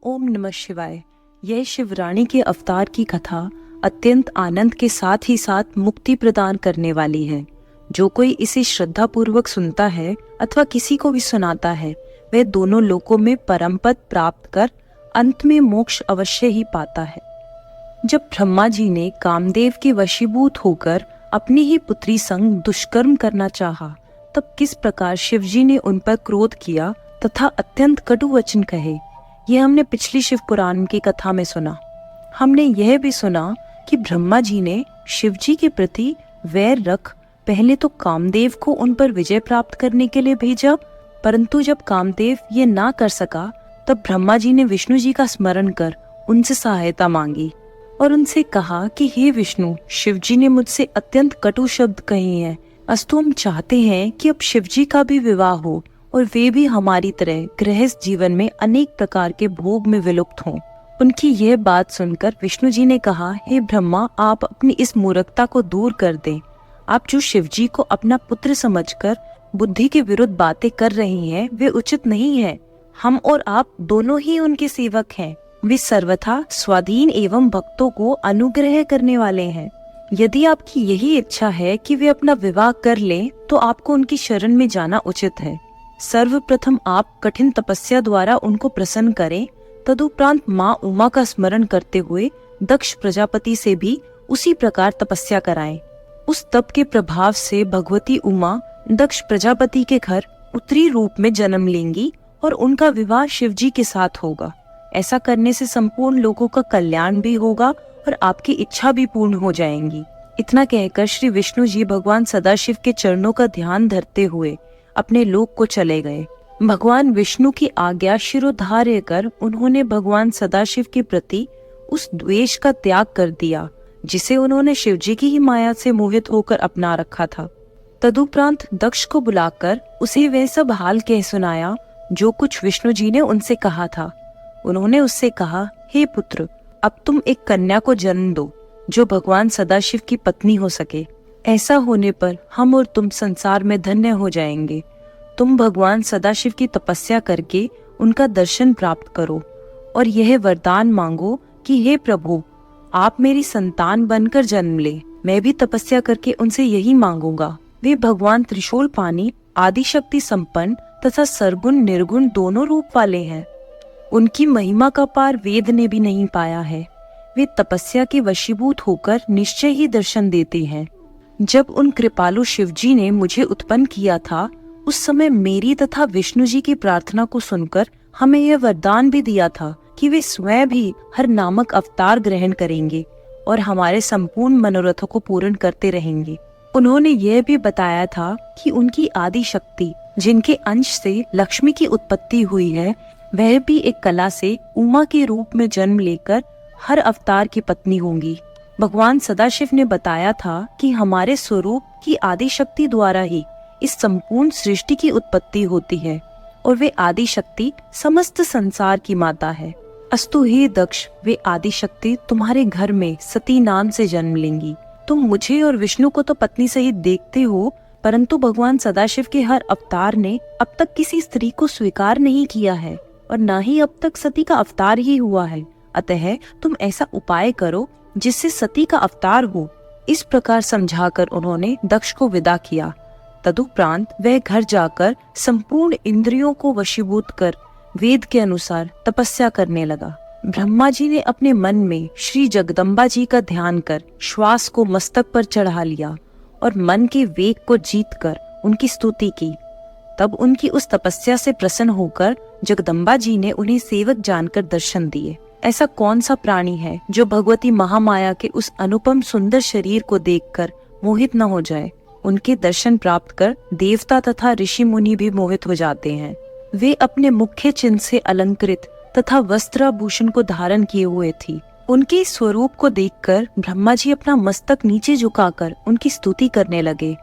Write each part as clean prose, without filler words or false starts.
ओम नमः शिवाय। यह शिवरानी के अवतार की कथा अत्यंत आनंद के साथ ही साथ मुक्ति प्रदान करने वाली है। जो कोई इसे श्रद्धा पूर्वक सुनता है अथवा किसी को भी सुनाता है, वह दोनों लोकों में परम पद प्राप्त कर अंत में मोक्ष अवश्य ही पाता है। जब ब्रह्मा जी ने कामदेव के वशीभूत होकर अपनी ही पुत्री संग दुष्कर्म करना चाहा, तब किस प्रकार शिवजी ने उन पर क्रोध किया तथा अत्यंत कटु वचन कहे, यह हमने पिछली शिव पुराण की कथा में सुना। हमने यह भी सुना कि ब्रह्मा जी ने शिवजी के प्रति वैर रख पहले तो कामदेव को उन पर विजय प्राप्त करने के लिए भेजा, परंतु जब कामदेव ये ना कर सका, तब ब्रह्मा जी ने विष्णु जी का स्मरण कर उनसे सहायता मांगी और उनसे कहा कि हे विष्णु, शिवजी ने मुझसे अत्यंत कटु शब्द कहे हैं, अस्तु हम चाहते हैं कि अब शिवजी का भी विवाह हो और वे भी हमारी तरह गृहस्थ जीवन में अनेक प्रकार के भोग में विलुप्त हों। उनकी यह बात सुनकर विष्णु जी ने कहा, हे ब्रह्मा, आप अपनी इस मूर्खता को दूर कर दें। आप जो शिवजी को अपना पुत्र समझकर बुद्धि के विरुद्ध बातें कर रही हैं, वे उचित नहीं है। हम और आप दोनों ही उनके सेवक हैं। वे सर्वथा स्वाधीन एवं भक्तों को अनुग्रह करने वाले हैं। यदि आपकी यही इच्छा है कि वे अपना विवाह कर लें, तो आपको उनकी शरण में जाना उचित है। सर्वप्रथम आप कठिन तपस्या द्वारा उनको प्रसन्न करें, तदुपरांत माँ उमा का स्मरण करते हुए दक्ष प्रजापति से भी उसी प्रकार तपस्या कराएं। उस तप के प्रभाव से भगवती उमा दक्ष प्रजापति के घर उत्तरी रूप में जन्म लेंगी और उनका विवाह शिवजी के साथ होगा। ऐसा करने से संपूर्ण लोगों का कल्याण भी होगा और आपकी इच्छा भी पूर्ण हो जाएंगी। इतना कहकर श्री विष्णु जी भगवान सदाशिव के चरणों का ध्यान धरते हुए अपने लोक को चले गए। भगवान विष्णु की आज्ञा शिरोधार्य कर उन्होंने भगवान सदाशिव के प्रति उस द्वेष का त्याग कर दिया जिसे उन्होंने शिवजी की ही माया से मोहित होकर अपना रखा था। तदुपरांत दक्ष को बुलाकर उसे वह सब हाल कह सुनाया जो कुछ विष्णु जी ने उनसे कहा था। उन्होंने उससे कहा, हे पुत्र, अब तुम एक कन्या को जन्म दो जो भगवान सदाशिव की पत्नी हो सके। ऐसा होने पर हम और तुम संसार में धन्य हो जाएंगे। तुम भगवान सदाशिव की तपस्या करके उनका दर्शन प्राप्त करो और यह वरदान मांगो कि हे प्रभु, आप मेरी संतान बनकर जन्म ले। मैं भी तपस्या करके उनसे यही मांगूंगा। वे भगवान त्रिशूल पानी, आदि शक्ति संपन्न तथा सरगुण निर्गुण दोनों रूप वाले हैं। उनकी महिमा का पार वेद ने भी नहीं पाया है। वे तपस्या के वशीभूत होकर निश्चय ही दर्शन देते हैं। जब उन कृपालु शिवजी ने मुझे उत्पन्न किया था, उस समय मेरी तथा विष्णु जी की प्रार्थना को सुनकर हमें यह वरदान भी दिया था कि वे स्वयं भी हर नामक अवतार ग्रहण करेंगे और हमारे संपूर्ण मनोरथों को पूर्ण करते रहेंगे। उन्होंने यह भी बताया था कि उनकी आदि शक्ति, जिनके अंश से लक्ष्मी की उत्पत्ति हुई है, वह भी एक कला से उमा के रूप में जन्म लेकर हर अवतार की पत्नी होंगी। भगवान सदाशिव ने बताया था कि हमारे स्वरूप की आदि शक्ति द्वारा ही इस संपूर्ण सृष्टि की उत्पत्ति होती है और वे आदि शक्ति समस्त संसार की माता है। अस्तु हे दक्ष, वे आदि शक्ति तुम्हारे घर में सती नाम से जन्म लेंगी। तुम मुझे और विष्णु को तो पत्नी सहित देखते हो, परंतु भगवान सदाशिव के हर अवतार ने अब तक किसी स्त्री को स्वीकार नहीं किया है और न ही अब तक सती का अवतार ही हुआ है। अतः तुम ऐसा उपाय करो जिससे सती का अवतार हो। इस प्रकार समझाकर उन्होंने दक्ष को विदा किया। तदुपरांत वह घर जाकर संपूर्ण इंद्रियों को वशीभूत कर वेद के अनुसार तपस्या करने लगा। ब्रह्मा जी ने अपने मन में श्री जगदम्बा जी का ध्यान कर श्वास को मस्तक पर चढ़ा लिया और मन के वेग को जीतकर उनकी स्तुति की। तब उनकी उस तपस्या से प्रसन्न होकर जगदम्बा जी ने उन्हें सेवक जानकर दर्शन दिए। ऐसा कौन सा प्राणी है जो भगवती महामाया के उस अनुपम सुंदर शरीर को देखकर मोहित न हो जाए। उनके दर्शन प्राप्त कर देवता तथा ऋषि मुनि भी मोहित हो जाते हैं। वे अपने मुख्य चिन्ह से अलंकृत तथा वस्त्राभूषण को धारण किए हुए थी। उनके स्वरूप को देखकर ब्रह्मा जी अपना मस्तक नीचे झुकाकर उनकी स्तुति करने लगे।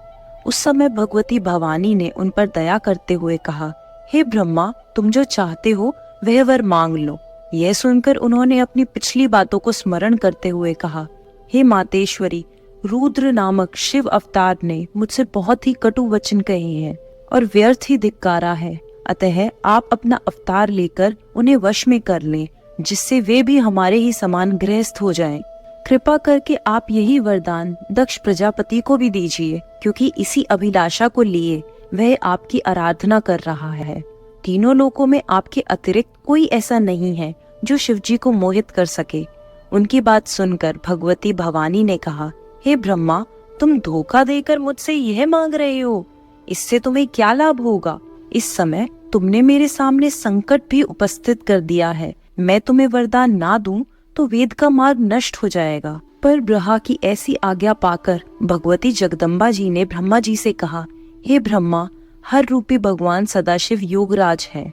उस समय भगवती भवानी ने उन पर दया करते हुए कहा, हे ब्रह्मा, तुम जो चाहते हो वह वर मांग लो। यह सुनकर उन्होंने अपनी पिछली बातों को स्मरण करते हुए कहा, हे मातेश्वरी, रुद्र नामक शिव अवतार ने मुझसे बहुत ही कटु वचन कहे हैं और व्यर्थ ही धिक्कारा है। अतः आप अपना अवतार लेकर उन्हें वश में कर लें, जिससे वे भी हमारे ही समान गृहस्थ हो जाएं। कृपा करके आप यही वरदान दक्ष प्रजापति को भी दीजिए, क्योंकि इसी अभिलाषा को लिए वह आपकी आराधना कर रहा है। तीनों लोकों में आपके अतिरिक्त कोई ऐसा नहीं है जो शिवजी को मोहित कर सके। उनकी बात सुनकर भगवती भवानी ने कहा, हे ब्रह्मा, तुम धोखा देकर मुझसे यह मांग रहे हो, इससे तुम्हें क्या लाभ होगा? इस समय तुमने मेरे सामने संकट भी उपस्थित कर दिया है। मैं तुम्हें वरदान ना दूं तो वेद का मार्ग नष्ट हो जाएगा। पर ब्रह्मा की ऐसी आज्ञा पाकर भगवती जगदम्बा जी ने ब्रह्मा जी से कहा, हे ब्रह्मा, हर रूपी भगवान सदाशिव योगराज है,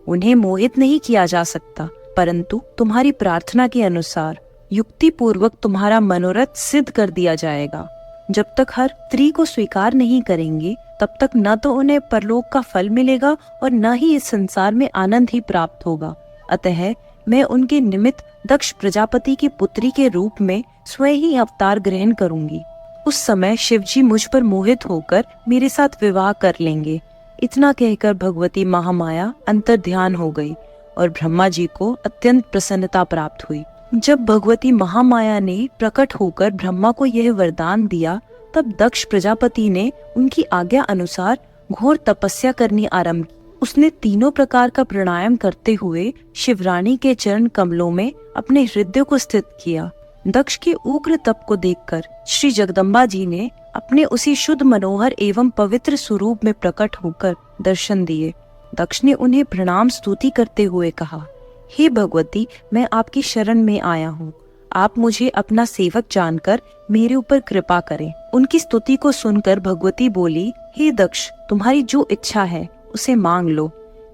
उन्हें मोहित नहीं किया जा सकता, परंतु तुम्हारी प्रार्थना के अनुसार युक्ति पूर्वक तुम्हारा मनोरथ सिद्ध कर दिया जाएगा। जब तक हर स्त्री को स्वीकार नहीं करेंगे तब तक न तो उन्हें परलोक का फल मिलेगा और न ही इस संसार में आनंद ही प्राप्त होगा। अतः मैं उनके निमित्त दक्ष प्रजापति की पुत्री के रूप में स्वयं ही अवतार ग्रहण करूंगी। उस समय शिवजी मुझ पर मोहित होकर मेरे साथ विवाह कर लेंगे। इतना कहकर भगवती महामाया अंतर ध्यान हो गई और ब्रह्मा जी को अत्यंत प्रसन्नता प्राप्त हुई। जब भगवती महामाया ने प्रकट होकर ब्रह्मा को यह वरदान दिया, तब दक्ष प्रजापति ने उनकी आज्ञा अनुसार घोर तपस्या करनी आरंभ की। उसने तीनों प्रकार का प्राणायाम करते हुए शिवरानी के चरण कमलों में अपने हृदय को स्थित किया। दक्ष के उग्र तप को देखकर श्री जगदम्बा जी ने अपने उसी शुद्ध मनोहर एवं पवित्र स्वरूप में प्रकट होकर दर्शन दिए। दक्ष ने उन्हें प्रणाम स्तुति करते हुए कहा, हे भगवती, मैं आपकी शरण में आया हूँ। आप मुझे अपना सेवक जानकर मेरे ऊपर कृपा करें। उनकी स्तुति को सुनकर भगवती बोली, हे दक्ष, तुम्हारी जो इच्छा है उसे मांग लो,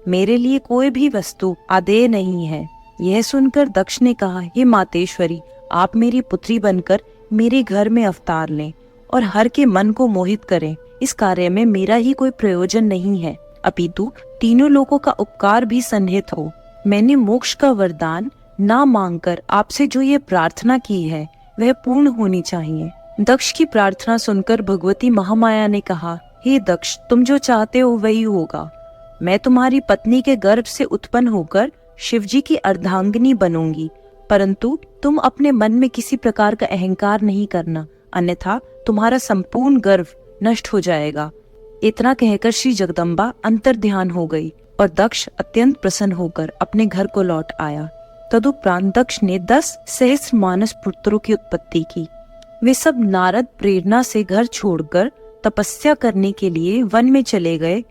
मेरे लिए कोई भी वस्तु आदेय नहीं है। यह सुनकर दक्ष ने कहा, हे मातेश्वरी, आप मेरी पुत्री बनकर मेरे घर में अवतार लें और हर के मन को मोहित करें। इस कार्य में मेरा ही कोई प्रयोजन नहीं है, अपितु तीनों लोगों का उपकार भी सन्निहित हो। मैंने मोक्ष का वरदान ना मांगकर आपसे जो ये प्रार्थना की है वह पूर्ण होनी चाहिए। दक्ष की प्रार्थना सुनकर भगवती महामाया ने कहा, हे दक्ष, तुम जो चाहते हो वही होगा। मैं तुम्हारी पत्नी के गर्भ से उत्पन्न होकर शिवजी की अर्धांगिनी बनूंगी, परंतु तुम अपने मन में किसी प्रकार का अहंकार नहीं करना, अन्यथा तुम्हारा संपूर्ण गर्भ नष्ट हो जाएगा। इतना कहकर श्री जगदम्बा अंतर ध्यान हो गई और दक्ष अत्यंत प्रसन्न होकर अपने घर को लौट आया। तदुपरांत दक्ष ने 10 सहस्त्र मानस पुत्रों की उत्पत्ति की। वे सब नारद प्रेरणा से घर छोड़कर तपस्या करने के लिए वन में चले गए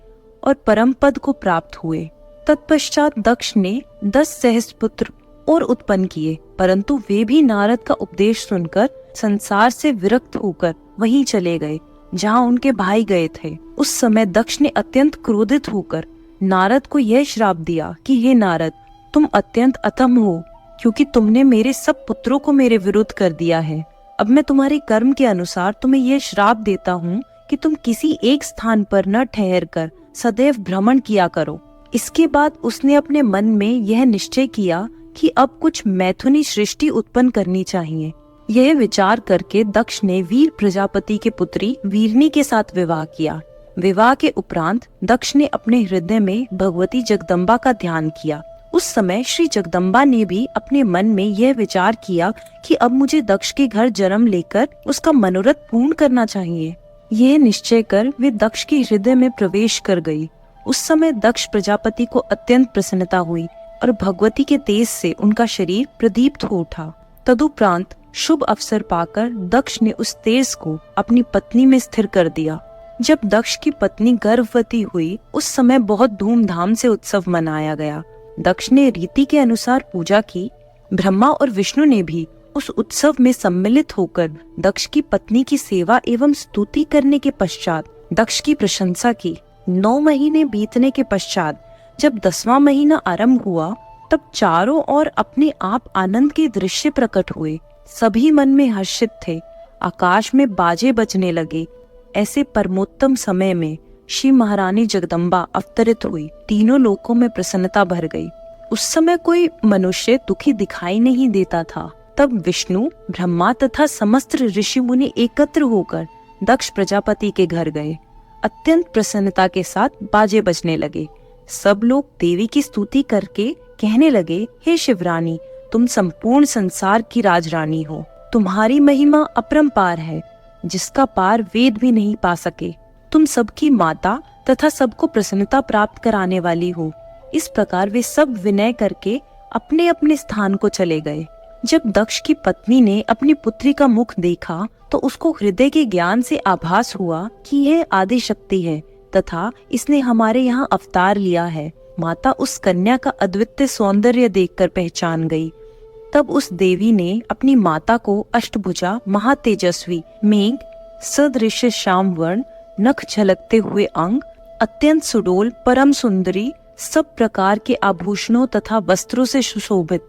और परम पद को प्राप्त हुए। तत्पश्चात दक्ष ने 10 सहस्त्र पुत्र और उत्पन्न किए, परंतु वे भी नारद का उपदेश सुनकर संसार से विरक्त होकर वहीं चले गए जहाँ उनके भाई गए थे। उस समय दक्ष ने अत्यंत क्रोधित होकर नारद को यह श्राप दिया कि हे नारद, तुम अत्यंत अधम हो, क्योंकि तुमने मेरे सब पुत्रों को मेरे विरुद्ध कर दिया है। अब मैं तुम्हारे कर्म के अनुसार तुम्हें यह श्राप देता हूँ कि तुम किसी एक स्थान पर न ठहर कर सदैव भ्रमण किया करो। इसके बाद उसने अपने मन में यह निश्चय किया कि अब कुछ मैथुनी सृष्टि उत्पन्न करनी चाहिए। यह विचार करके दक्ष ने वीर प्रजापति के पुत्री वीरनी के साथ विवाह किया। विवाह के उपरांत दक्ष ने अपने हृदय में भगवती जगदम्बा का ध्यान किया। उस समय श्री जगदम्बा ने भी अपने मन में यह विचार किया कि अब मुझे दक्ष के घर जन्म लेकर उसका मनोरथ पूर्ण करना चाहिए। यह निश्चय कर वे दक्ष के हृदय में प्रवेश कर गई। उस समय दक्ष प्रजापति को अत्यंत प्रसन्नता हुई और भगवती के तेज से उनका शरीर प्रदीप्त हो उठा। तदुपरांत शुभ अवसर पाकर दक्ष ने उस तेज को अपनी पत्नी में स्थिर कर दिया। जब दक्ष की पत्नी गर्भवती हुई, उस समय बहुत धूमधाम से उत्सव मनाया गया। दक्ष ने रीति के अनुसार पूजा की। ब्रह्मा और विष्णु ने भी उस उत्सव में सम्मिलित होकर दक्ष की पत्नी की सेवा एवं स्तुति करने के पश्चात दक्ष की प्रशंसा की। 9 महीने बीतने के पश्चात जब 10वां महीना आरंभ हुआ, तब चारों ओर अपने आप आनंद के दृश्य प्रकट हुए। सभी मन में हर्षित थे। आकाश में बाजे बजने लगे। ऐसे परमोत्तम समय में श्री महारानी जगदम्बा अवतरित हुई। तीनों लोकों में प्रसन्नता भर गई। उस समय कोई मनुष्य दुखी दिखाई नहीं देता था। तब विष्णु, ब्रह्मा तथा समस्त ऋषि मुनि एकत्र होकर दक्ष प्रजापति के घर गए। अत्यंत प्रसन्नता के साथ बाजे बजने लगे। सब लोग देवी की स्तुति करके कहने लगे, हे शिवरानी, तुम संपूर्ण संसार की राजरानी हो। तुम्हारी महिमा अपरंपार है, जिसका पार वेद भी नहीं पा सके। तुम सबकी माता तथा सबको प्रसन्नता प्राप्त कराने वाली हो। इस प्रकार वे सब विनय करके अपने अपने स्थान को चले गए। जब दक्ष की पत्नी ने अपनी पुत्री का मुख देखा तो उसको हृदय के ज्ञान से आभास हुआ कि यह आदि शक्ति है तथा इसने हमारे यहाँ अवतार लिया है। माता उस कन्या का अद्वितीय सौंदर्य देखकर पहचान गई। तब उस देवी ने अपनी माता को अष्टभुजा, महातेजस्वी, मेघ सदृश श्याम वर्ण, नख झलकते हुए अंग, अत्यंत सुडोल, परम सुंदरी, सब प्रकार के आभूषणों तथा वस्त्रों से सुशोभित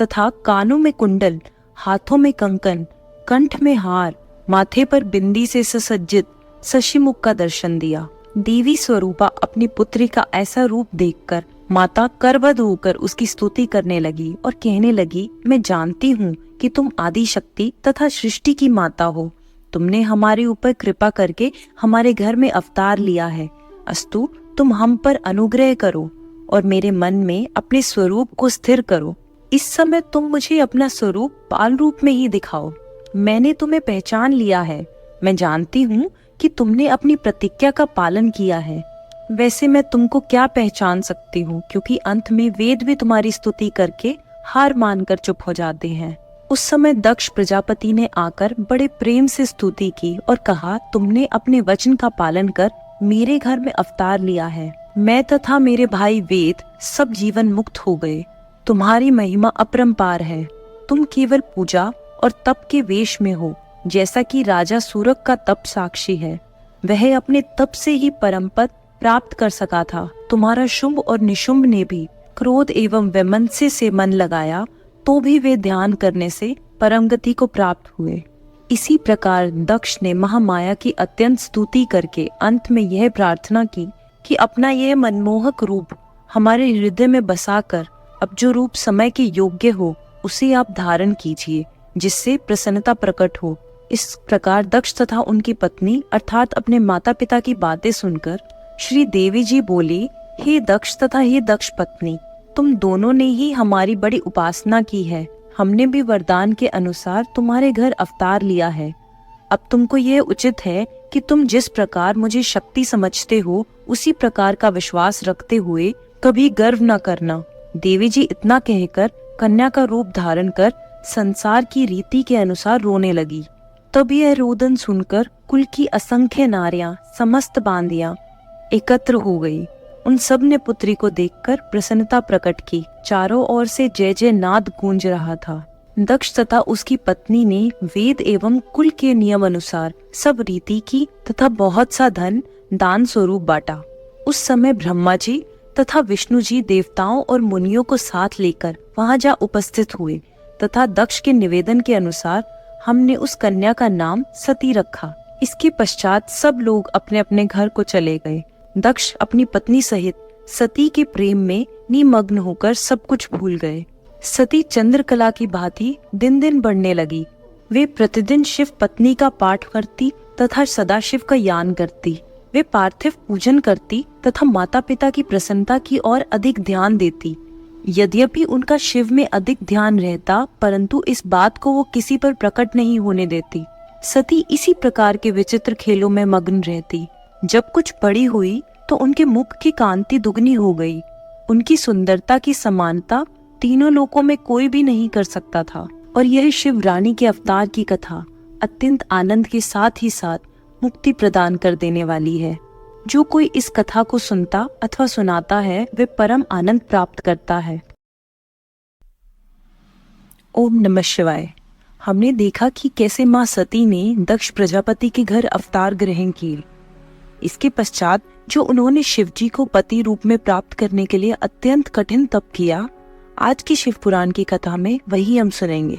तथा कानों में कुंडल, हाथों में कंकन, कंठ में हार, माथे पर बिंदी से सुसज्जित शशिमुख का दर्शन दिया। देवी स्वरूपा अपनी पुत्री का ऐसा रूप देखकर माता करवद होकर उसकी स्तुति करने लगी और कहने लगी, मैं जानती हूँ कि तुम आदि शक्ति तथा सृष्टि की माता हो। तुमने हमारे ऊपर कृपा करके हमारे घर में अवतार लिया है। अस्तु, तुम हम पर अनुग्रह करो और मेरे मन में अपने स्वरूप को स्थिर करो। इस समय तुम मुझे अपना स्वरूप बाल रूप में ही दिखाओ। मैंने तुम्हें पहचान लिया है। मैं जानती हूँ कि तुमने अपनी प्रतिज्ञा का पालन किया है। वैसे मैं तुमको क्या पहचान सकती हूँ, क्योंकि अंत में वेद भी तुम्हारी स्तुति करके हार मानकर चुप हो जाते हैं। उस समय दक्ष प्रजापति ने आकर बड़े प्रेम से स्तुति की और कहा, तुमने अपने वचन का पालन कर मेरे घर में अवतार लिया है। मैं तथा मेरे भाई वेद सब जीवन मुक्त हो गए। तुम्हारी महिमा अपरंपार है। तुम केवल पूजा और तप के वेश में हो, जैसा कि राजा सूरक का तप साक्षी है। वह अपने तप से ही परम पद प्राप्त कर सका था। तुम्हारा शुंभ और निशुंभ ने भी क्रोध एवं वैमनस्य से मन लगाया, तो भी वे ध्यान करने से परम गति को प्राप्त हुए। इसी प्रकार दक्ष ने महामाया की अत्यंत स्तुति करके अंत में यह प्रार्थना की कि अपना यह मनमोहक रूप हमारे हृदय में बसाकर अब जो रूप समय के योग्य हो उसे आप धारण कीजिए, जिससे प्रसन्नता प्रकट हो। इस प्रकार दक्ष तथा उनकी पत्नी अर्थात अपने माता पिता की बातें सुनकर श्री देवी जी बोली, हे दक्ष तथा हे दक्ष पत्नी, तुम दोनों ने ही हमारी बड़ी उपासना की है। हमने भी वरदान के अनुसार तुम्हारे घर अवतार लिया है। अब तुमको यह उचित है कि तुम जिस प्रकार मुझे शक्ति समझते हो उसी प्रकार का विश्वास रखते हुए कभी गर्व न करना। देवी जी इतना कहकर कन्या का रूप धारण कर संसार की रीति के अनुसार रोने लगी। तब यह रोदन सुनकर कुल की असंख्य नारियां, समस्त बांदियां एकत्र हो गई। उन सब ने पुत्री को देखकर प्रसन्नता प्रकट की। चारों ओर से जय जय नाद गूंज रहा था। दक्ष तथा उसकी पत्नी ने वेद एवं कुल के नियम अनुसार सब रीति की तथा बहुत सा धन दान स्वरूप बांटा। उस समय ब्रह्मा जी तथा विष्णु जी देवताओं और मुनियों को साथ लेकर वहां जा उपस्थित हुए तथा दक्ष के निवेदन के अनुसार हमने उस कन्या का नाम सती रखा। इसके पश्चात सब लोग अपने अपने घर को चले गए। दक्ष अपनी पत्नी सहित सती के प्रेम में निमग्न होकर सब कुछ भूल गए। सती चंद्रकला की भांति दिन दिन बढ़ने लगी। वे प्रतिदिन शिव पत्नी का पाठ करती तथा सदाशिव का यान करती। वे पार्थिव पूजन करती तथा माता पिता की प्रसन्नता की ओर अधिक ध्यान देती। यद्यपि उनका शिव में अधिक ध्यान रहता, परंतु इस बात को वो किसी पर प्रकट नहीं होने देती। सती इसी प्रकार के विचित्र खेलों में मग्न रहती। जब कुछ बड़ी हुई तो उनके मुख की कांति दुगनी हो गई। उनकी सुंदरता की समानता तीनों लोकों में कोई भी नहीं कर सकता था। और यह शिव रानी के अवतार की कथा अत्यंत आनंद के साथ ही साथ मुक्ति प्रदान कर देने वाली है। जो कोई इस कथा को सुनता अथवा सुनाता है वे परम आनंद प्राप्त करता है। ओम नमः शिवाय। हमने देखा कि कैसे माँ सती ने दक्ष प्रजापति के घर अवतार ग्रहण किए। इसके पश्चात जो उन्होंने शिवजी को पति रूप में प्राप्त करने के लिए अत्यंत कठिन तप किया, आज की शिव पुराण की कथा में वही हम सुनेंगे।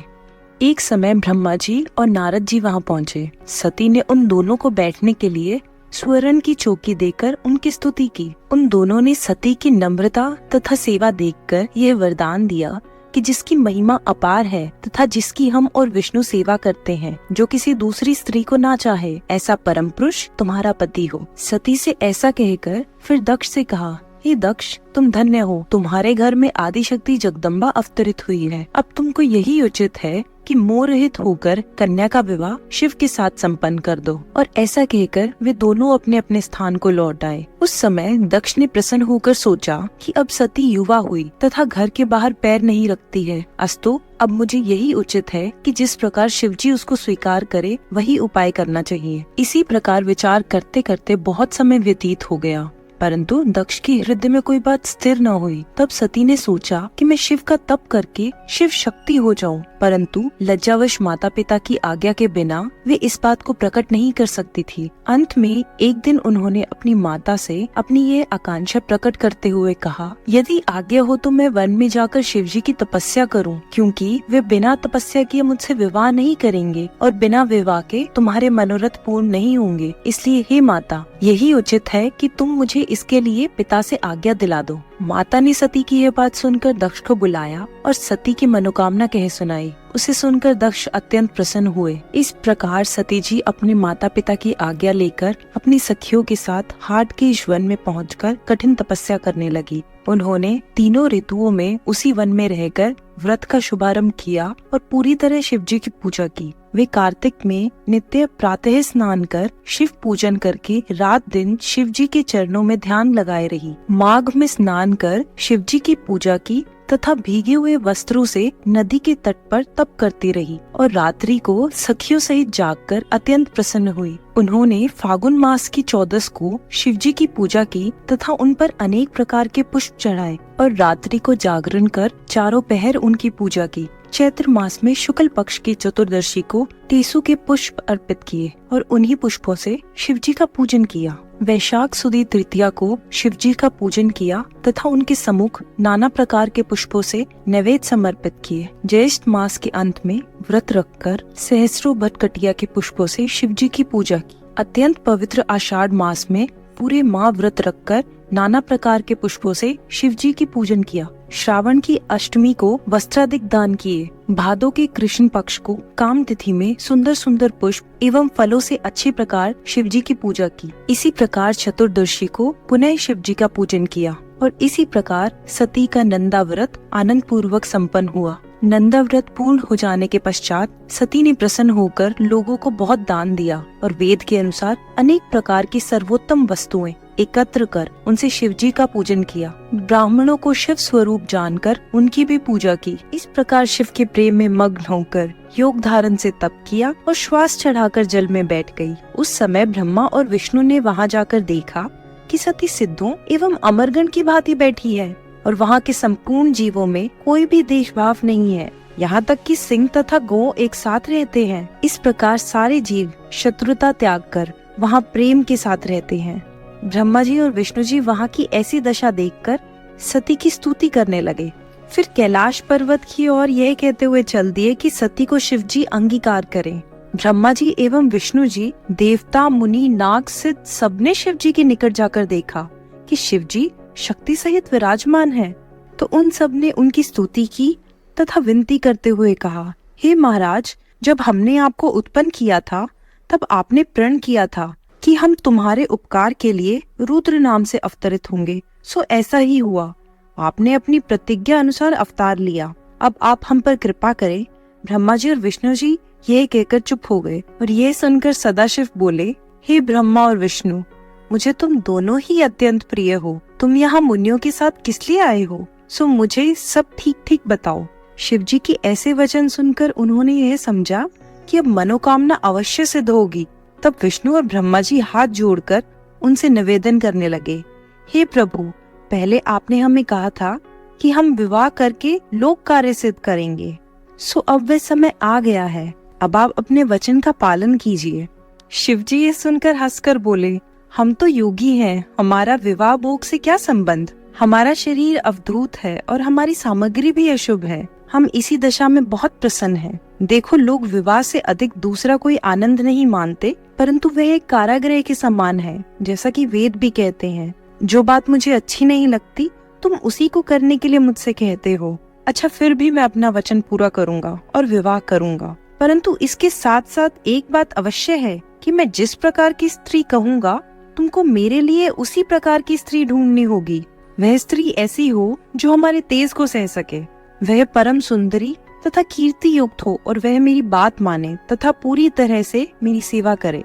एक समय ब्रह्मा जी और नारद जी वहां पहुंचे। सती ने उन दोनों को बैठने के लिए स्वर्ण की चौकी देकर उनकी स्तुति की। उन दोनों ने सती की नम्रता तथा सेवा देखकर यह वरदान दिया कि जिसकी महिमा अपार है तथा जिसकी हम और विष्णु सेवा करते हैं, जो किसी दूसरी स्त्री को ना चाहे, ऐसा परम पुरुष तुम्हारा पति हो। सती से ऐसा कहकर फिर दक्ष से कहा, हे दक्ष, तुम धन्य हो, तुम्हारे घर में आदिशक्ति जगदम्बा अवतरित हुई है। अब तुमको यही उचित है कि मोह रहित होकर कन्या का विवाह शिव के साथ संपन्न कर दो। और ऐसा कहकर वे दोनों अपने अपने स्थान को लौट आए। उस समय दक्ष ने प्रसन्न होकर सोचा कि अब सती युवा हुई तथा घर के बाहर पैर नहीं रखती है, अस्तु अब मुझे यही उचित है कि जिस प्रकार शिवजी उसको स्वीकार करे वही उपाय करना चाहिए। इसी प्रकार विचार करते करते बहुत समय व्यतीत हो गया, परंतु दक्ष के हृदय में कोई बात स्थिर न हुई। तब सती ने सोचा कि मैं शिव का तप करके शिव शक्ति हो जाऊं, परंतु लज्जावश माता पिता की आज्ञा के बिना वे इस बात को प्रकट नहीं कर सकती थी। अंत में एक दिन उन्होंने अपनी माता से अपनी ये आकांक्षा प्रकट करते हुए कहा, यदि आज्ञा हो तो मैं वन में जाकर शिवजी की तपस्या करूं, क्योंकि वे बिना तपस्या किए मुझसे विवाह नहीं करेंगे और बिना विवाह के तुम्हारे मनोरथ पूर्ण नहीं होंगे। इसलिए हे माता, यही उचित है कि तुम मुझे इसके लिए पिता से आज्ञा दिला दो। माता ने सती की यह बात सुनकर दक्ष को बुलाया और सती की मनोकामना कह सुनाई। उसे सुनकर दक्ष अत्यंत प्रसन्न हुए। इस प्रकार सती जी अपने माता पिता की आज्ञा लेकर अपनी सखियों के साथ हाट के इस वन में पहुंचकर कठिन तपस्या करने लगी। उन्होंने तीनों ऋतुओं में उसी वन में रहकर व्रत का शुभारंभ किया और पूरी तरह शिवजी की पूजा की। वे कार्तिक में नित्य प्रातः स्नान कर शिव पूजन करके रात दिन शिवजी के चरणों में ध्यान लगाए रही। माघ में स्नान कर शिवजी की पूजा की तथा भीगे हुए वस्त्रों से नदी के तट पर तप करती रही और रात्रि को सखियों सहित जागकर अत्यंत प्रसन्न हुई। उन्होंने फागुन मास की 14 को शिवजी की पूजा की तथा उन पर अनेक प्रकार के पुष्प चढ़ाए और रात्रि को जागरण कर चारों पहर उनकी पूजा की। चैत्र मास में शुक्ल पक्ष की चतुर्दशी को टेसु के पुष्प अर्पित किए और उन्हीं पुष्पों से शिवजी का पूजन किया। वैशाख सुदी तृतीया को शिवजी का पूजन किया तथा उनके सम्मुख नाना प्रकार के पुष्पों से नैवेद्य समर्पित किए। ज्येष्ठ मास के अंत में व्रत रखकर सहस्रों भटकटिया के पुष्पों से शिवजी की पूजा की। अत्यंत पवित्र आषाढ़ मास में पूरे माह व्रत रखकर नाना प्रकार के पुष्पों से शिवजी की पूजन किया। श्रावण की अष्टमी को वस्त्रादिक दान किए। भादों के कृष्ण पक्ष को काम तिथि में सुंदर सुंदर पुष्प एवं फलों से अच्छी प्रकार शिवजी की पूजा की। इसी प्रकार चतुर्दशी को पुनः शिवजी का पूजन किया और इसी प्रकार सती का नंदा व्रत आनंद पूर्वक संपन्न हुआ। नंदा व्रत पूर्ण हो जाने के पश्चात सती ने प्रसन्न होकर लोगों को बहुत दान दिया और वेद के अनुसार अनेक प्रकार की सर्वोत्तम वस्तुएं एकत्र कर उनसे शिवजी का पूजन किया। ब्राह्मणों को शिव स्वरूप जानकर उनकी भी पूजा की। इस प्रकार शिव के प्रेम में मग्न होकर योग धारण से तप किया और श्वास चढ़ाकर जल में बैठ गई। उस समय ब्रह्मा और विष्णु ने वहां जाकर देखा कि सती सिद्धों एवं अमरगण की भांति बैठी है और वहाँ के संपूर्ण जीवों में कोई भी देशभाव नहीं है, यहाँ तक कि सिंह तथा गौ एक साथ रहते हैं। इस प्रकार सारे जीव शत्रुता त्याग कर वहाँ प्रेम के साथ रहते हैं। ब्रह्मा जी और विष्णु जी वहाँ की ऐसी दशा देखकर सती की स्तुति करने लगे। फिर कैलाश पर्वत की ओर यह कहते हुए चल दिए कि सती को शिवजी अंगीकार करें। ब्रह्मा जी एवं विष्णु जी, देवता, मुनि, नाग, सिद्ध सबने शिवजी के निकट जाकर देखा कि शिवजी शक्ति सहित विराजमान है, तो उन सब ने उनकी स्तुति की तथा विनती करते हुए कहा, हे महाराज, जब हमने आपको उत्पन्न किया था तब आपने प्रण किया था कि हम तुम्हारे उपकार के लिए रुद्र नाम से अवतरित होंगे। सो ऐसा ही हुआ, आपने अपनी प्रतिज्ञा अनुसार अवतार लिया। अब आप हम पर कृपा करें। ब्रह्मा जी और विष्णु जी ये कहकर चुप हो गए और ये सुनकर सदाशिव बोले, हे ब्रह्मा और विष्णु, मुझे तुम दोनों ही अत्यंत प्रिय हो। तुम यहाँ मुनियों के साथ किस लिए आए हो? सो मुझे सब ठीक ठीक बताओ। शिवजी की ऐसे वचन सुनकर उन्होंने यह समझा कि अब मनोकामना अवश्य सिद्ध होगी। तब विष्णु और ब्रह्मा जी हाथ जोड़कर उनसे निवेदन करने लगे, हे प्रभु, पहले आपने हमें कहा था कि हम विवाह करके लोक कार्य सिद्ध करेंगे। सो अब वह समय आ गया है, अब आप अपने वचन का पालन कीजिए। शिवजी ये सुनकर हंसकर बोले, हम तो योगी हैं, हमारा विवाह भोग से क्या संबंध? हमारा शरीर अवधूत है और हमारी सामग्री भी अशुभ है। हम इसी दशा में बहुत प्रसन्न हैं। देखो, लोग विवाह से अधिक दूसरा कोई आनंद नहीं मानते, परंतु वह एक कारागृह के समान है, जैसा कि वेद भी कहते हैं। जो बात मुझे अच्छी नहीं लगती तुम उसी को करने के लिए मुझसे कहते हो। अच्छा, फिर भी मैं अपना वचन पूरा करूंगा और विवाह करूंगा, परंतु इसके साथ साथ एक बात अवश्य है कि मैं जिस प्रकार की स्त्री कहूँगा तुमको मेरे लिए उसी प्रकार की स्त्री ढूंढनी होगी। वह स्त्री ऐसी हो जो हमारे तेज को सह सके, वह परम सुंदरी तथा कीर्ति युक्त हो और वह मेरी बात माने तथा पूरी तरह से मेरी सेवा करे।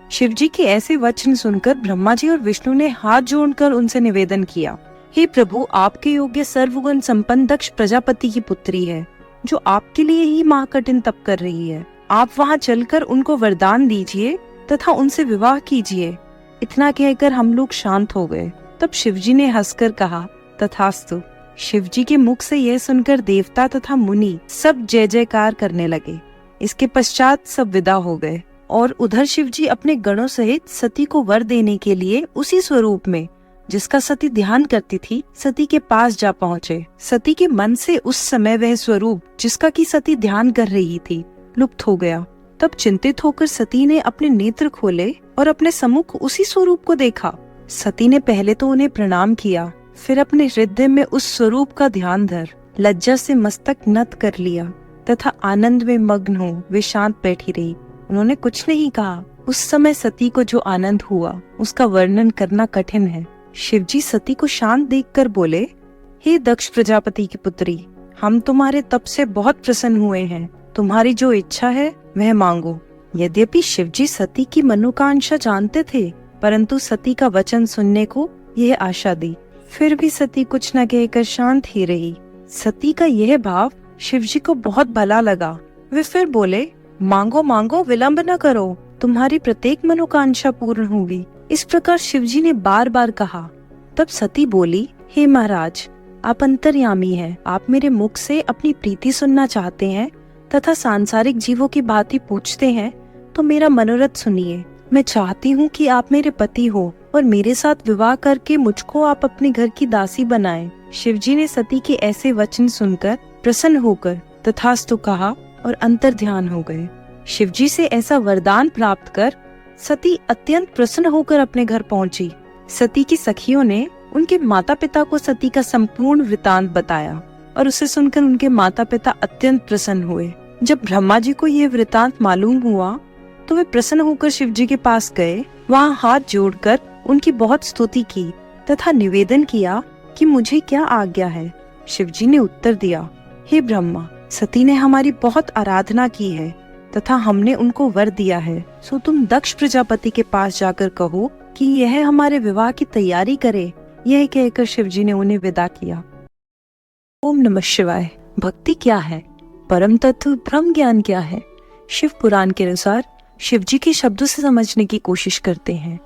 शिव जी के ऐसे वचन सुनकर ब्रह्मा जी और विष्णु ने हाथ जोड़कर उनसे निवेदन किया, हे प्रभु, आपके योग्य सर्वगुण संपन्न दक्ष प्रजापति की पुत्री है, जो आपके लिए ही महाकठिन तप कर रही है। आप वहाँ चलकर उनको वरदान दीजिए तथा उनसे विवाह कीजिए। इतना कहकर हम लोग शांत हो गए। तब शिवजी ने हंसकर कहा, तथास्तु। शिवजी के मुख से यह सुनकर देवता तथा मुनि सब जय जयकार करने लगे। इसके पश्चात सब विदा हो गए और उधर शिवजी अपने गणों सहित सती को वर देने के लिए उसी स्वरूप में जिसका सती ध्यान करती थी सती के पास जा पहुँचे। सती के मन से उस समय वह स्वरूप जिसका की सती ध्यान कर रही थी लुप्त हो गया। तब चिंतित होकर सती ने अपने नेत्र खोले और अपने सम्मुख उसी स्वरूप को देखा। सती ने पहले तो उन्हें प्रणाम किया, फिर अपने हृदय में उस स्वरूप का ध्यान धर लज्जा से मस्तक नत कर लिया तथा आनंद में मग्न हो वे शांत बैठी रही। उन्होंने कुछ नहीं कहा। उस समय सती को जो आनंद हुआ उसका वर्णन करना कठिन है। शिवजी सती को शांत देखकर बोले, हे दक्ष प्रजापति की पुत्री, हम तुम्हारे तप से बहुत प्रसन्न हुए हैं। तुम्हारी जो इच्छा है वह मांगो। यद्यपि शिवजी सती की मनोकांक्षा जानते थे, परंतु सती का वचन सुनने को यह आशा दी। फिर भी सती कुछ न कहकर शांत ही रही। सती का यह भाव शिवजी को बहुत भला लगा। वे फिर बोले, मांगो मांगो, विलंब न करो, तुम्हारी प्रत्येक मनोकांक्षा पूर्ण होगी। इस प्रकार शिवजी ने बार बार कहा। तब सती बोली, हे महाराज, आप अंतर्यामी हैं। आप मेरे मुख से अपनी प्रीति सुनना चाहते हैं तथा सांसारिक जीवों की भांति पूछते हैं, तो मेरा मनोरथ सुनिए। मैं चाहती हूँ कि आप मेरे पति हो और मेरे साथ विवाह करके मुझको आप अपने घर की दासी बनाएं। शिवजी ने सती के ऐसे वचन सुनकर प्रसन्न होकर तथास्तु कहा और अंतर ध्यान हो गए। शिवजी से ऐसा वरदान प्राप्त कर सती अत्यंत प्रसन्न होकर अपने घर पहुंची। सती की सखियों ने उनके माता पिता को सती का संपूर्ण वृतांत बताया और उसे सुनकर उनके माता पिता अत्यंत प्रसन्न हुए। जब ब्रह्मा जी को यह वृतांत मालूम हुआ तो वे प्रसन्न होकर शिवजी के पास गए। वहाँ हाथ जोड़कर उनकी बहुत स्तुति की तथा निवेदन किया कि मुझे क्या आज्ञा है। शिवजी ने उत्तर दिया, हे ब्रह्मा, सती ने हमारी बहुत आराधना की है तथा हमने उनको वर दिया है, सो तुम दक्ष प्रजापति के पास जाकर कहो कि यह हमारे विवाह की तैयारी करे। यह कहकर शिवजी ने उन्हें विदा किया। ओम नमः शिवाय। भक्ति क्या है? परम तत्व ब्रह्म ज्ञान क्या है? शिव पुराण के अनुसार शिवजी के शब्दों से समझने की कोशिश करते हैं।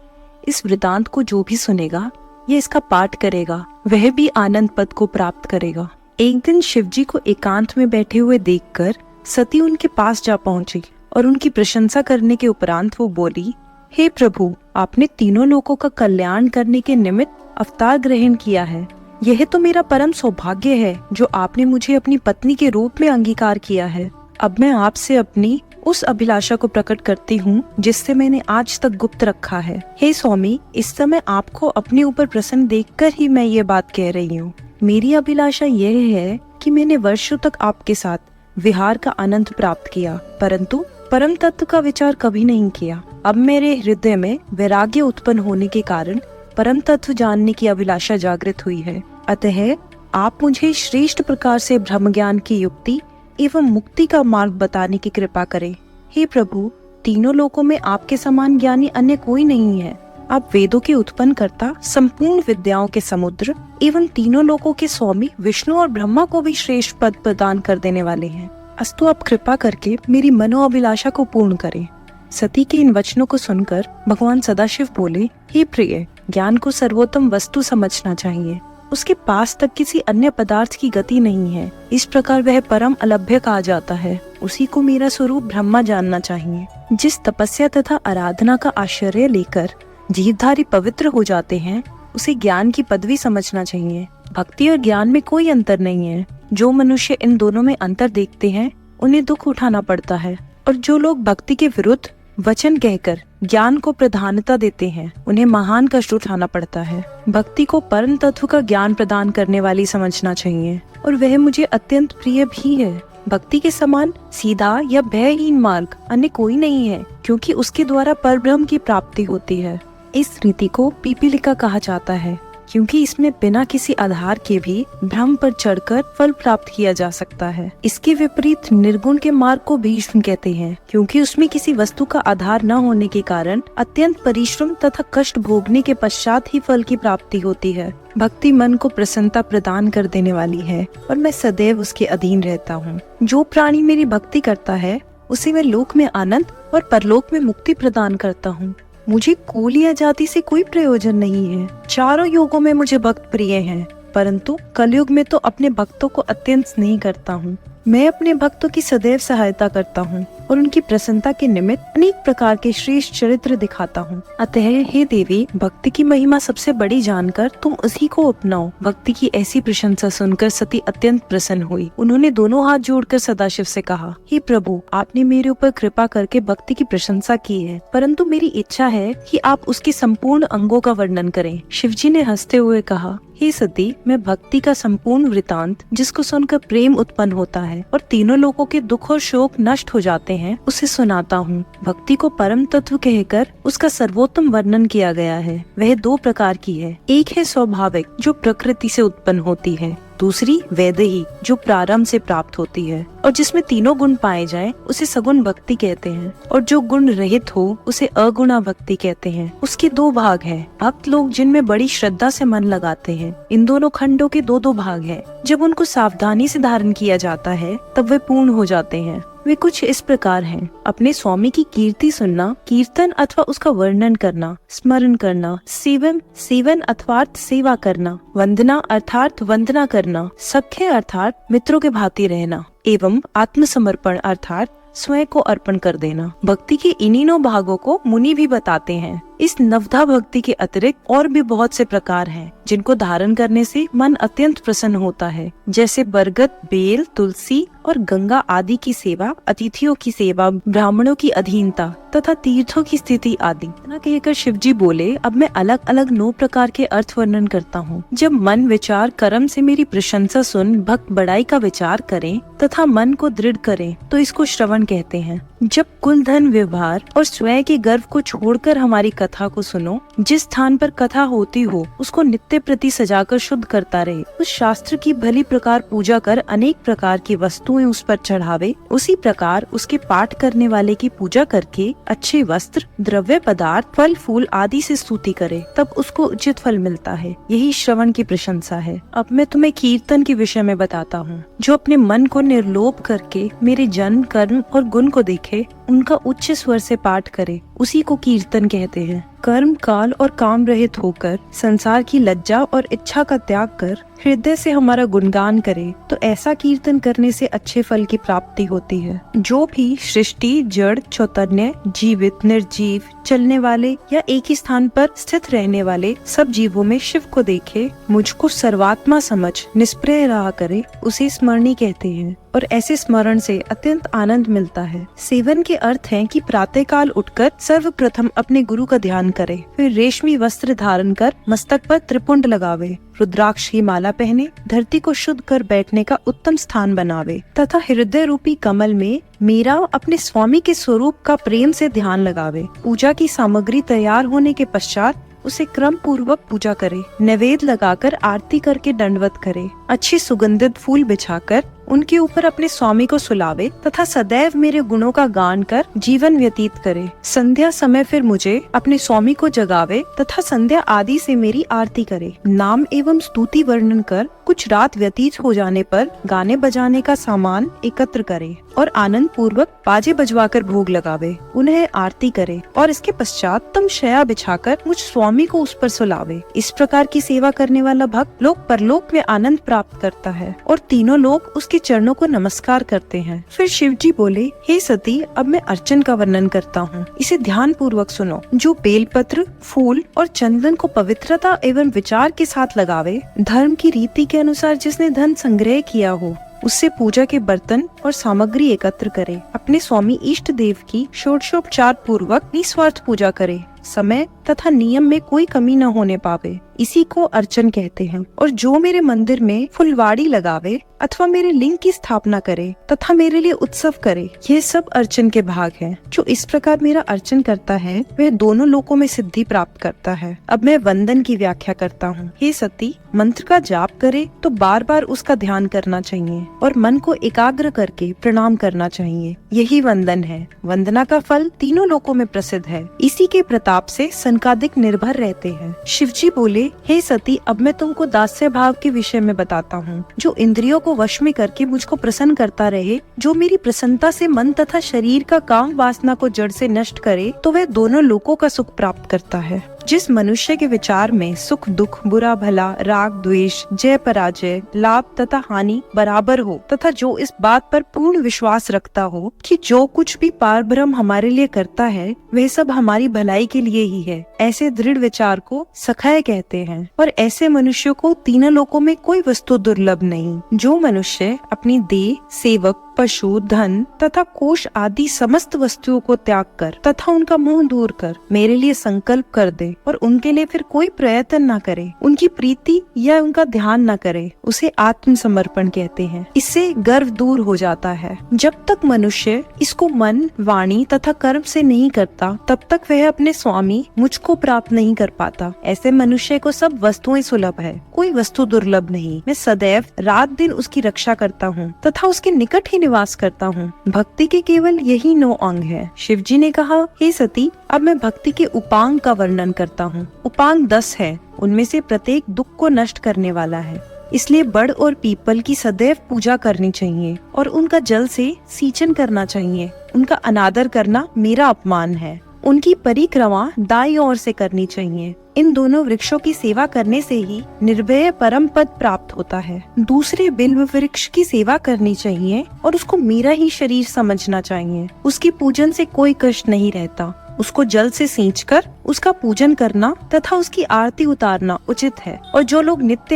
इस वृतांत को जो भी सुनेगा या इसका पाठ करेगा वह भी आनंद पद को प्राप्त करेगा। एक दिन शिवजी को एकांत में बैठे हुए देखकर सती उनके पास जा पहुंची और उनकी प्रशंसा करने के उपरांत वो बोली, हे प्रभु, आपने तीनों लोगों का कल्याण करने के निमित्त अवतार ग्रहण किया है। यह तो मेरा परम सौभाग्य है जो आपने मुझे अपनी पत्नी के रूप में अंगीकार किया है। अब मैं आपसे अपनी उस अभिलाषा को प्रकट करती हूँ जिससे मैंने आज तक गुप्त रखा है। हे स्वामी, इस समय आपको अपने ऊपर प्रसन्न देखकर ही मैं ये बात कह रही हूँ। मेरी अभिलाषा यह है कि मैंने वर्षों तक आपके साथ विहार का आनंद प्राप्त किया, परंतु परम तत्व का विचार कभी नहीं किया। अब मेरे हृदय में वैराग्य उत्पन्न होने के कारण परम तत्व जानने की अभिलाषा जागृत हुई है। अतः आप मुझे श्रेष्ठ प्रकार से ब्रह्म ज्ञान की युक्ति एवं मुक्ति का मार्ग बताने की कृपा करें। हे प्रभु, तीनों लोकों में आपके समान ज्ञानी अन्य कोई नहीं है। आप वेदों के उत्पन्न करता, संपूर्ण विद्याओं के समुद्र एवं तीनों लोकों के स्वामी विष्णु और ब्रह्मा को भी श्रेष्ठ पद प्रदान कर देने वाले हैं। अस्तु, आप कृपा करके मेरी मनोअभिलाषा को पूर्ण करें। सती के इन वचनों को सुनकर भगवान सदाशिव बोले, हे प्रिय, ज्ञान को सर्वोत्तम वस्तु समझना चाहिए। उसके पास तक किसी अन्य पदार्थ की गति नहीं है। इस प्रकार वह परम अलभ्य कहा जाता है। उसी को मेरा स्वरूप ब्रह्मा जानना चाहिए। जिस तपस्या तथा आराधना का आश्रय लेकर जीवधारी पवित्र हो जाते हैं, उसे ज्ञान की पदवी समझना चाहिए। भक्ति और ज्ञान में कोई अंतर नहीं है। जो मनुष्य इन दोनों में अंतर देखते हैं उन्हें दुख उठाना पड़ता है, और जो लोग भक्ति के विरुद्ध वचन कहकर ज्ञान को प्रधानता देते हैं उन्हें महान कष्ट उठाना पड़ता है। भक्ति को परम तत्व का ज्ञान प्रदान करने वाली समझना चाहिए, और वह मुझे अत्यंत प्रिय भी है। भक्ति के समान सीधा या भयहीन मार्ग अन्य कोई नहीं है, क्योंकि उसके द्वारा परब्रह्म की प्राप्ति होती है। इस रीति को पीपीलिका कहा जाता है। क्योंकि इसमें बिना किसी आधार के भी भ्रम पर चढ़कर फल प्राप्त किया जा सकता है। इसके विपरीत निर्गुण के मार्ग को भीष्म कहते हैं, क्योंकि उसमें किसी वस्तु का आधार न होने के कारण अत्यंत परिश्रम तथा कष्ट भोगने के पश्चात ही फल की प्राप्ति होती है। भक्ति मन को प्रसन्नता प्रदान कर देने वाली है और मैं सदैव उसके अधीन रहता हूँ। जो प्राणी मेरी भक्ति करता है उसे मैं लोक में आनंद और परलोक में मुक्ति प्रदान करता हूँ। मुझे कुल या जाति से कोई प्रयोजन नहीं है। चारों युगों में मुझे भक्त प्रिय हैं, परंतु कलयुग में तो अपने भक्तों को अत्यंत स्नेह करता हूँ। मैं अपने भक्तों की सदैव सहायता करता हूँ और उनकी प्रसन्नता के निमित्त अनेक प्रकार के श्रेष्ठ चरित्र दिखाता हूँ। अतः हे देवी, भक्ति की महिमा सबसे बड़ी जानकर तुम उसी को अपनाओ। भक्ति की ऐसी प्रशंसा सुनकर सती अत्यंत प्रसन्न हुई। उन्होंने दोनों हाथ जोड़कर सदाशिव से कहा, हे प्रभु, आपने मेरे ऊपर कृपा करके भक्ति की प्रशंसा की है, परंतु मेरी इच्छा है कि आप उसके संपूर्ण अंगों का वर्णन करें। शिवजी ने हंसते हुए कहा, हे सती, मैं भक्ति का संपूर्ण वृतांत, जिसको सुनकर प्रेम उत्पन्न होता है और तीनों लोगों के दुख और शोक नष्ट हो जाते हैं, उसे सुनाता हूँ। भक्ति को परम तत्व कहकर उसका सर्वोत्तम वर्णन किया गया है। वह दो प्रकार की है। एक है स्वाभाविक, जो प्रकृति से उत्पन्न होती है। दूसरी वैदेही, जो प्रारंभ से प्राप्त होती है और जिसमें तीनों गुण पाए जाएं, उसे सगुण भक्ति कहते हैं। और जो गुण रहित हो उसे अगुणा भक्ति कहते हैं। उसके दो भाग हैं। भक्त लोग जिनमें बड़ी श्रद्धा से मन लगाते हैं। इन दोनों खंडों के दो दो भाग हैं। जब उनको सावधानी से धारण किया जाता है तब वे पूर्ण हो जाते हैं। वे कुछ इस प्रकार हैं। अपने स्वामी की कीर्ति सुनना, कीर्तन अथवा उसका वर्णन करना, स्मरण करना, सेवन अर्थात सेवा करना, वंदना अर्थात वंदना करना, सख्य अर्थात मित्रों के भांति रहना, एवं आत्मसमर्पण अर्थात स्वयं को अर्पण कर देना। भक्ति के इन्हीं नौ भागों को मुनि भी बताते हैं। इस नवधा भक्ति के अतिरिक्त और भी बहुत से प्रकार हैं, जिनको धारण करने से मन अत्यंत प्रसन्न होता है, जैसे बरगद, बेल, तुलसी और गंगा आदि की सेवा, अतिथियों की सेवा, ब्राह्मणों की अधीनता तथा तीर्थों की स्थिति आदि। इतना कहकर शिवजी बोले, अब मैं अलग अलग 9 प्रकार के अर्थ वर्णन करता हूँ। जब मन, विचार, कर्म से मेरी प्रशंसा सुन भक्त बड़ाई का विचार करें तथा मन को दृढ़ करें तो इसको श्रवण कहते हैं। जब कुल धन, व्यवहार और स्वयं के गर्व को छोड़कर हमारी कथा को सुनो, जिस स्थान पर कथा होती हो उसको नित्य प्रति सजाकर शुद्ध करता रहे, उस शास्त्र की भली प्रकार पूजा कर अनेक प्रकार की वस्तुएं उस पर चढ़ावे, उसी प्रकार उसके पाठ करने वाले की पूजा करके अच्छे वस्त्र, द्रव्य पदार्थ, फल फूल आदि से स्तुति करे, तब उसको उचित फल मिलता है। यही श्रवण की प्रशंसा है। अब मैं तुम्हें कीर्तन के विषय में बताता हूँ। जो अपने मन को निर्लोभ करके मेरे जन्म, कर्म और गुण को देखे, उनका उच्च स्वर से पाठ करे, उसी को कीर्तन कहते हैं। कर्म, काल और काम रहित होकर संसार की लज्जा और इच्छा का त्याग कर हृदय से हमारा गुणगान करे तो ऐसा कीर्तन करने से अच्छे फल की प्राप्ति होती है। जो भी सृष्टि, जड़, चैतन्य, जीवित, निर्जीव, चलने वाले या एक ही स्थान पर स्थित रहने वाले सब जीवों में शिव को देखे, मुझको सर्वात्मा समझ निष्प्रय रहा करे, उसे स्मरणी कहते हैं और ऐसे स्मरण से अत्यंत आनंद मिलता है। सेवन के अर्थ हैं कि प्रातः काल उठकर सर्वप्रथम अपने गुरु का ध्यान करे, फिर रेशमी वस्त्र धारण कर मस्तक पर त्रिपुंड लगावे, रुद्राक्ष की माला पहने, धरती को शुद्ध कर बैठने का उत्तम स्थान बनावे तथा हृदय रूपी कमल में मेरा अपने स्वामी के स्वरूप का प्रेम से ध्यान लगावे। पूजा की सामग्री तैयार होने के पश्चात उसे क्रम पूर्वक पूजा करे, नैवेद्य लगाकर आरती करके दंडवत करे, अच्छी सुगंधित फूल बिछाकर उनके ऊपर अपने स्वामी को सुलावे तथा सदैव मेरे गुणों का गान कर जीवन व्यतीत करे। संध्या समय फिर मुझे अपने स्वामी को जगावे तथा संध्या आदि से मेरी आरती करे। नाम एवं स्तुति वर्णन कर कुछ रात व्यतीत हो जाने पर गाने बजाने का सामान एकत्र करे और आनंद पूर्वक बाजे बजवाकर भोग लगावे, उन्हें आरती करे और इसके पश्चात तम शया बिछाकर मुझ स्वामी को उस पर सुलावे। इस प्रकार की सेवा करने वाला भक्त लोक परलोक में आनंद प्राप्त करता है और तीनों लोग उसके चरणों को नमस्कार करते हैं। फिर शिवजी बोले, हे सती, अब मैं अर्चन का वर्णन करता हूँ, इसे ध्यान पूर्वक सुनो। जो बेलपत्र, फूल और चंदन को पवित्रता एवं विचार के साथ लगावे, धर्म की रीति के अनुसार जिसने धन संग्रह किया हो, उससे पूजा के बर्तन और सामग्री एकत्र करे, अपने स्वामी इष्ट देव की षोडशोपचार पूर्वक निस्वार्थ पूजा करे, समय तथा नियम में कोई कमी न होने पावे, इसी को अर्चन कहते हैं। और जो मेरे मंदिर में फुलवाड़ी लगावे अथवा मेरे लिंग की स्थापना करे तथा मेरे लिए उत्सव करे, ये सब अर्चन के भाग हैं। जो इस प्रकार मेरा अर्चन करता है वह दोनों लोकों में सिद्धि प्राप्त करता है। अब मैं वंदन की व्याख्या करता हूँ। हे सती, मंत्र का जाप करे तो बार बार उसका ध्यान करना चाहिए और मन को एकाग्र करके प्रणाम करना चाहिए। यही वंदन है। वंदना का फल तीनों लोकों में प्रसिद्ध है। इसी के प्रताप से सनकादिक निर्भर रहते हैं। शिवजी बोले, हे सती, अब मैं तुमको दास्य भाव के विषय में बताता हूँ। जो इंद्रियों को वश में करके मुझको प्रसन्न करता रहे, जो मेरी प्रसन्नता से मन तथा शरीर का काम वासना को जड़ से नष्ट करे, तो वह दोनों लोकों का सुख प्राप्त करता है। जिस मनुष्य के विचार में सुख दुख, बुरा भला, राग द्वेष, जय पराजय, लाभ तथा हानि बराबर हो तथा जो इस बात पर पूर्ण विश्वास रखता हो कि जो कुछ भी पारब्रह्म हमारे लिए करता है वह सब हमारी भलाई के लिए ही है, ऐसे दृढ़ विचार को सखय कहते हैं। और ऐसे मनुष्यों को तीनों लोकों में कोई वस्तु दुर्लभ नहीं। जो मनुष्य अपनी देह, सेवक, पशु, धन तथा कोष आदि समस्त वस्तुओं को त्याग कर तथा उनका मुंह दूर कर मेरे लिए संकल्प कर दे और उनके लिए फिर कोई प्रयत्न न करे, उनकी प्रीति या उनका ध्यान न करे, उसे आत्मसमर्पण कहते हैं। इससे गर्व दूर हो जाता है। जब तक मनुष्य इसको मन, वाणी तथा कर्म से नहीं करता तब तक वह अपने स्वामी मुझको प्राप्त नहीं कर पाता। ऐसे मनुष्य को सब वस्तुएं सुलभ है, कोई वस्तु दुर्लभ नहीं। मैं सदैव रात दिन उसकी रक्षा करता हूँ तथा उसके निकट ही निवास करता हूँ। भक्ति के केवल यही 9 अंग है। शिवजी ने कहा, हे सती, अब मैं भक्ति के उपांग का वर्णन करता हूँ। उपांग 10 है। उनमें से प्रत्येक दुख को नष्ट करने वाला है। इसलिए बड़ और पीपल की सदैव पूजा करनी चाहिए और उनका जल से सींचन करना चाहिए। उनका अनादर करना मेरा अपमान है। उनकी परिक्रमा दाईं ओर से करनी चाहिए। इन दोनों वृक्षों की सेवा करने से ही निर्भय परम पद प्राप्त होता है। दूसरे बिल्व वृक्ष की सेवा करनी चाहिए और उसको मेरा ही शरीर समझना चाहिए। उसकी पूजन से कोई कष्ट नहीं रहता। उसको जल से सींचकर उसका पूजन करना तथा उसकी आरती उतारना उचित है। और जो लोग नित्य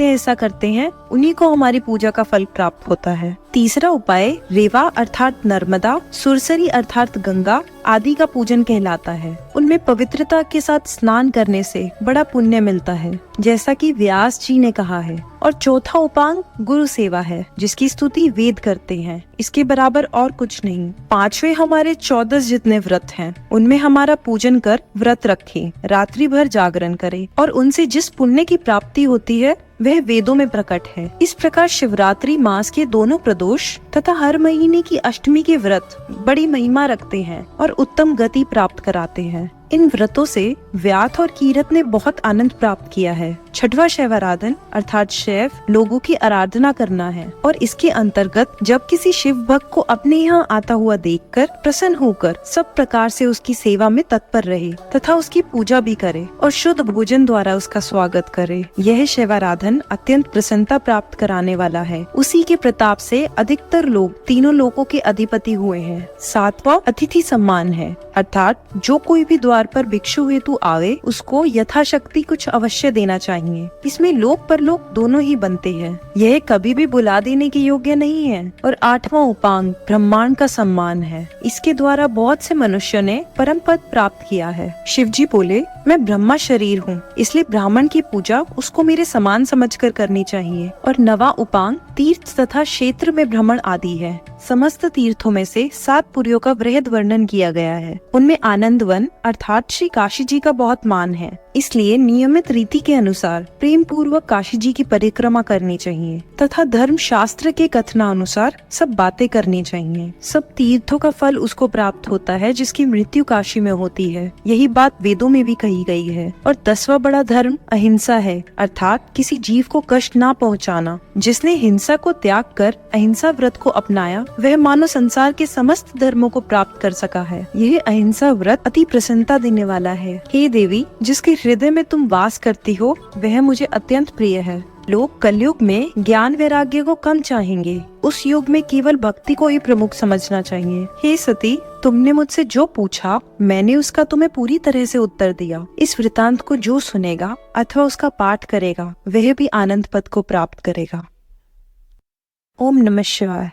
ऐसा करते हैं उन्हीं को हमारी पूजा का फल प्राप्त होता है। तीसरा उपाय रेवा अर्थात नर्मदा, सुरसरी अर्थात गंगा आदि का पूजन कहलाता है। उनमें पवित्रता के साथ स्नान करने से बड़ा पुण्य मिलता है, जैसा कि व्यास जी ने कहा है। और चौथा उपांग गुरु सेवा है, जिसकी स्तुति वेद करते हैं। इसके बराबर और कुछ नहीं। 5वें हमारे 14 जितने व्रत हैं, उनमें हमारा पूजन कर व्रत रखें, रात्रि भर जागरण करें और उनसे जिस पुण्य की प्राप्ति होती है वह वेदों में प्रकट है। इस प्रकार शिवरात्रि मास के दोनों प्रदोष तथा हर महीने की अष्टमी के व्रत बड़ी महिमा रखते हैं और उत्तम गति प्राप्त कराते हैं। इन व्रतों से व्याध और कीरत ने बहुत आनंद प्राप्त किया है। 6वां शैवाराधन अर्थात शैव लोगों की आराधना करना है और इसके अंतर्गत जब किसी शिव भक्त को अपने यहाँ आता हुआ देखकर प्रसन्न होकर सब प्रकार से उसकी सेवा में तत्पर रहे तथा उसकी पूजा भी करे और शुद्ध भोजन द्वारा उसका स्वागत करे। यह शैवाराधन अत्यंत प्रसन्नता प्राप्त कराने वाला है। उसी के प्रताप से अधिकतर लोग तीनों लोकों के अधिपति हुए हैं। 7वां अतिथि सम्मान है, अर्थात जो कोई भी द्वार पर भिक्षु हेतु आवे उसको यथाशक्ति कुछ अवश्य देना चाहिए। इसमें लोक परलोक दोनों ही बनते हैं। यह कभी भी बुला देने के योग्य नहीं है। और 8वां उपांग ब्रह्मांड का सम्मान है। इसके द्वारा बहुत से मनुष्यों ने परम पद प्राप्त किया है। शिवजी बोले, मैं ब्रह्मा शरीर हूँ, इसलिए ब्राह्मण की पूजा उसको मेरे समान समझकर करनी चाहिए। और 9वां उपांग तीर्थ तथा क्षेत्र में भ्रमण आदि है। समस्त तीर्थों में से 7 पुरियों का वृहद वर्णन किया गया है। उनमें आनंद वन अर्थात श्री काशी जी का बहुत मान है। इसलिए नियमित रीति के अनुसार प्रेम पूर्वक काशी जी की परिक्रमा करनी चाहिए तथा धर्म शास्त्र के कथनानुसार सब बातें करनी चाहिए। सब तीर्थों का फल उसको प्राप्त होता है जिसकी मृत्यु काशी में होती है। यही बात वेदों में भी कही गई है। और 10वां बड़ा धर्म अहिंसा है, अर्थात किसी जीव को कष्ट ना पहुँचाना। जिसने हिंसा को त्याग कर अहिंसा व्रत को अपनाया वह मानो संसार के समस्त धर्मों को प्राप्त कर सका है। यह अहिंसा व्रत अति प्रसन्नता देने वाला है। हे देवी, जिसके हृदय में तुम वास करती हो वह मुझे अत्यंत प्रिय है। लोग कलयुग में ज्ञान वैराग्य को कम चाहेंगे, उस युग में केवल भक्ति को ही प्रमुख समझना चाहिए। हे सती, तुमने मुझसे जो पूछा मैंने उसका तुम्हें पूरी तरह से उत्तर दिया। इस वृतांत को जो सुनेगा अथवा उसका पाठ करेगा वह भी आनंद पद को प्राप्त करेगा। ओम नमः शिवाय।